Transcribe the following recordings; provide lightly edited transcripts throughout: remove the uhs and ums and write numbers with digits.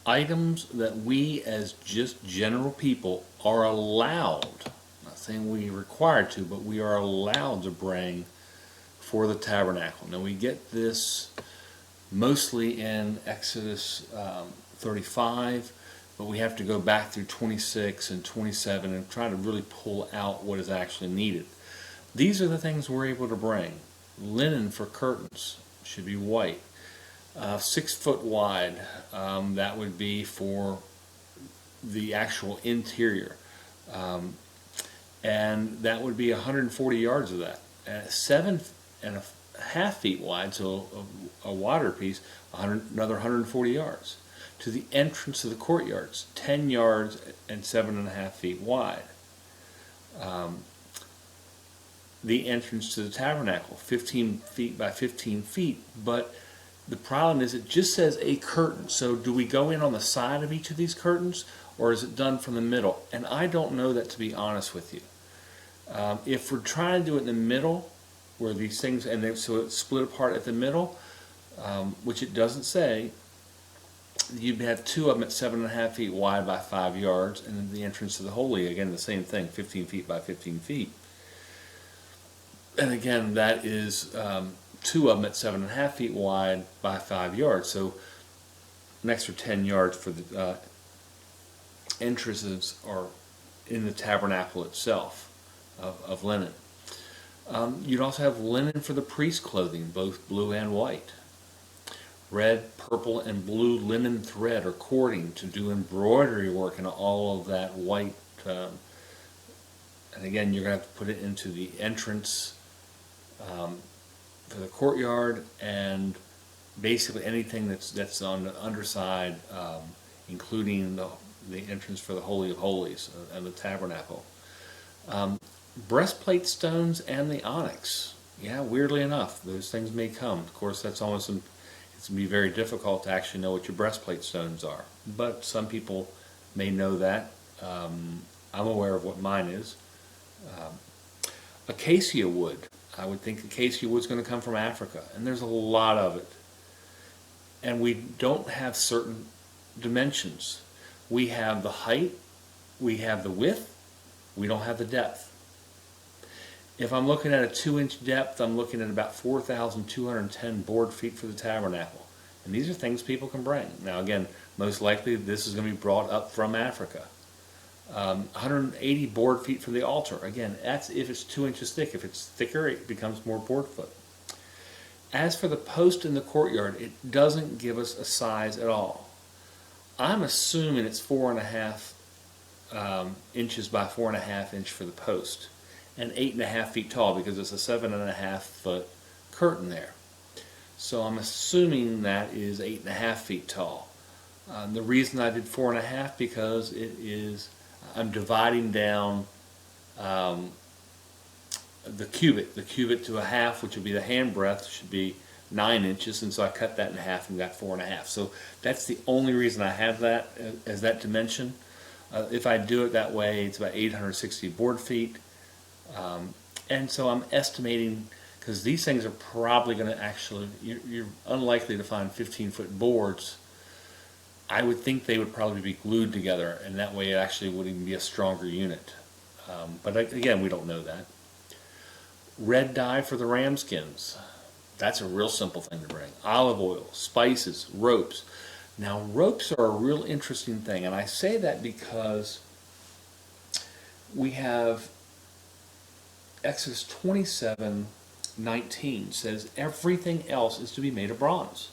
items that we as just general people are allowed, I'm not saying we are required to, but we are allowed to bring for the tabernacle. Now we get this mostly in Exodus 35, but we have to go back through 26 and 27 and try to really pull out what is actually needed. These are the things we're able to bring. Linen for curtains should be white. 6 foot wide, that would be for the actual interior. And that would be 140 yards of that. 7.5 feet wide, so a wider piece, another 140 yards. To the entrance of the courtyards, 10 yards and 7.5 feet wide. The entrance to the tabernacle, 15 feet by 15 feet, but the problem is it just says a curtain. So do we go in on the side of each of these curtains, or is it done from the middle? And I don't know that, to be honest with you. If we're trying to do it in the middle, where these things, so it's split apart at the middle, which it doesn't say, you'd have 2 of them at 7.5 feet wide by 5 yards, and then the entrance to the holy, again, the same thing, 15 feet by 15 feet. And again, that is 2 of them at 7.5 feet wide by 5 yards. So an extra 10 yards for the entrances are in the tabernacle itself of linen. You'd also have linen for the priest's clothing, both blue and white. Red, purple, and blue linen thread or cording to do embroidery work and all of that white. And again, you're going to have to put it into the entrance for the courtyard, and basically anything that's on the underside, including the entrance for the Holy of Holies and the tabernacle. Breastplate stones and the onyx. Yeah, weirdly enough, those things may come. Of course, it's going to be very difficult to actually know what your breastplate stones are. But some people may know that. I'm aware of what mine is. Acacia wood. I would think acacia wood is going to come from Africa, and there's a lot of it. And we don't have certain dimensions. We have the height, we have the width, we don't have the depth. If I'm looking at a 2-inch depth, I'm looking at about 4,210 board feet for the tabernacle. And these are things people can bring. Now again, most likely this is going to be brought up from Africa. 180 board feet for the altar. Again, that's if it's 2 inches thick. If it's thicker, it becomes more board foot. As for the post in the courtyard, it doesn't give us a size at all. I'm assuming it's 4.5 inches by 4.5 inch for the post, and 8.5 feet tall because it's a 7.5 foot curtain there. So I'm assuming that is 8.5 feet tall. The reason I did 4.5 because it is, I'm dividing down the cubit to a half, which would be the hand breadth, should be 9 inches, and so I cut that in half and got 4.5. So that's the only reason I have that as that dimension. If I do it that way, it's about 860 board feet. And so I'm estimating, because these things are probably going to actually, you're unlikely to find 15-foot boards. I would think they would probably be glued together, and that way it actually would even be a stronger unit. But again, we don't know that. Red dye for the ram skins. That's a real simple thing to bring. Olive oil, spices, ropes. Now, ropes are a real interesting thing, and I say that because we have Exodus 27:19 says everything else is to be made of bronze.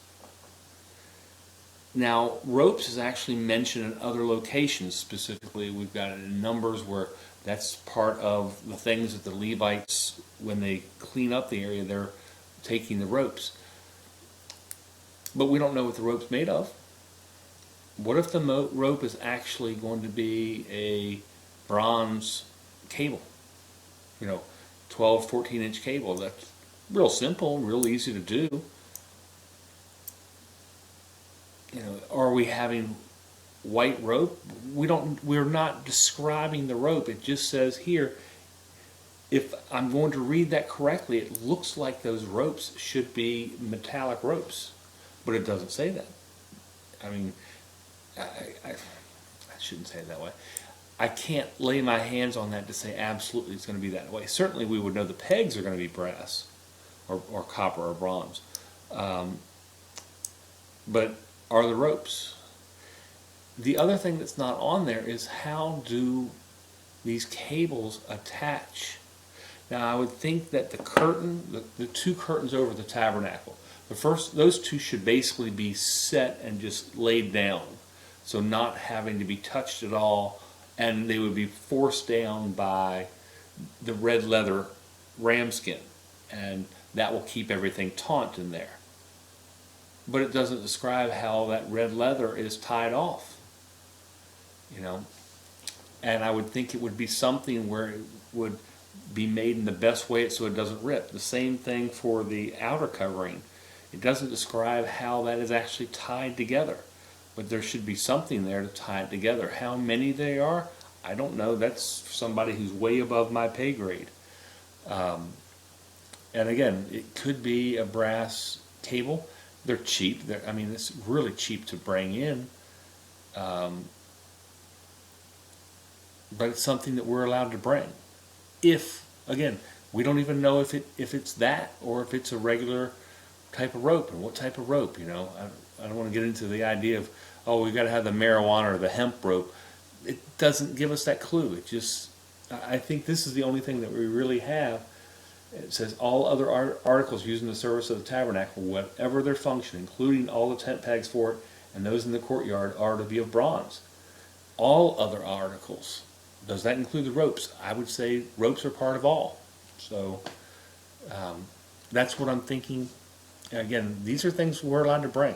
Now, ropes is actually mentioned in other locations. Specifically, we've got it in Numbers where that's part of the things that the Levites, when they clean up the area, they're taking the ropes. But we don't know what the rope's made of. What if the rope is actually going to be a bronze cable? 12, 14-inch cable. That's real simple, real easy to do. Are we having white rope? We're not describing the rope. It just says here, if I'm going to read that correctly, it looks like those ropes should be metallic ropes, but it doesn't say that. I mean, I shouldn't say it that way. I can't lay my hands on that to say absolutely it's going to be that way. Certainly we would know the pegs are going to be brass or copper or bronze. But are the ropes? The other thing that's not on there is how do these cables attach? Now I would think that the curtain, the two curtains over the tabernacle, those two should basically be set and just laid down, so not having to be touched at all, and they would be forced down by the red leather ramskin, and that will keep everything taut in there. But it doesn't describe how that red leather is tied off, you know. And I would think it would be something where it would be made in the best way so it doesn't rip. The same thing for the outer covering. It doesn't describe how that is actually tied together, but there should be something there to tie it together. How many they are, I don't know. That's somebody who's way above my pay grade. And again, it could be a brass cable. They're cheap. I mean, it's really cheap to bring in. But it's something that we're allowed to bring. If, again, we don't even know if it's that or if it's a regular type of rope and what type of rope, you know. I don't want to get into the idea of, oh, we've got to have the marijuana or the hemp rope. It doesn't give us that clue. It just, I think this is the only thing that we really have. It says all other articles used in the service of the tabernacle, whatever their function, including all the tent pegs for it and those in the courtyard, are to be of bronze. All other articles. Does that include the ropes? I would say ropes are part of all. So that's what I'm thinking. Again, these are things we're allowed to bring.